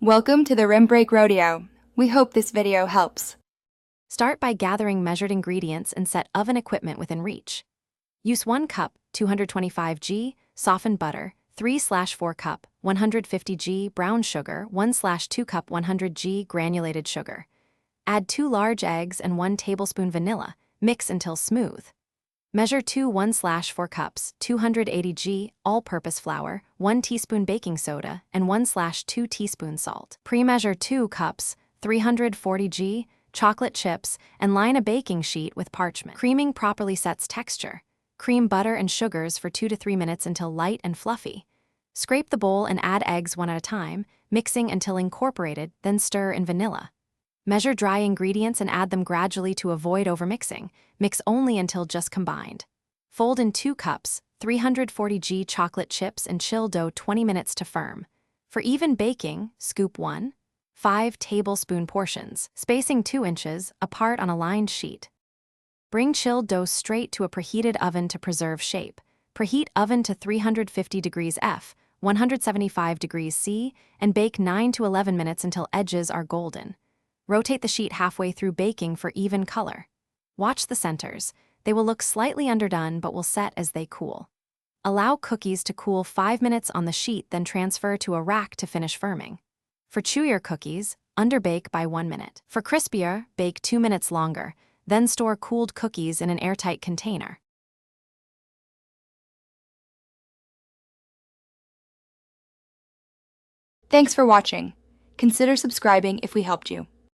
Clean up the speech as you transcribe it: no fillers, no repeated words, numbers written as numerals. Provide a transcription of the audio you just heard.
Welcome to the Rim Break Rodeo. We hope this video helps. Start by gathering measured ingredients and set oven equipment within reach. Use 1 cup 225 g softened butter, 3/4 cup 150 g brown sugar, 1/2 cup 100 g granulated sugar. Add 2 large eggs and 1 tablespoon vanilla. Mix until smooth. Measure 2 1/4 cups 280 g all-purpose flour, 1 teaspoon baking soda, and 1/2 teaspoons salt. Pre-measure 2 cups 340 g chocolate chips and line a baking sheet with parchment. Creaming properly sets texture. Cream butter and sugars for 2 to 3 minutes until light and fluffy. Scrape the bowl and add eggs one at a time, mixing until incorporated, then stir in vanilla. Measure dry ingredients and add them gradually to avoid overmixing. Mix only until just combined. Fold in 2 cups 340 g chocolate chips and chill dough 20 minutes to firm. For even baking, scoop 1.5 tablespoon portions, spacing 2 inches, apart on a lined sheet. Bring chilled dough straight to a preheated oven to preserve shape. Preheat oven to 350 degrees F, 175 degrees C, and bake 9 to 11 minutes until edges are golden. Rotate the sheet halfway through baking for even color. Watch the centers. They will look slightly underdone but will set as they cool. Allow cookies to cool 5 minutes on the sheet, then transfer to a rack to finish firming. For chewier cookies, underbake by 1 minute. For crispier, bake 2 minutes longer, then store cooled cookies in an airtight container. Thanks for watching. Consider subscribing if we helped you.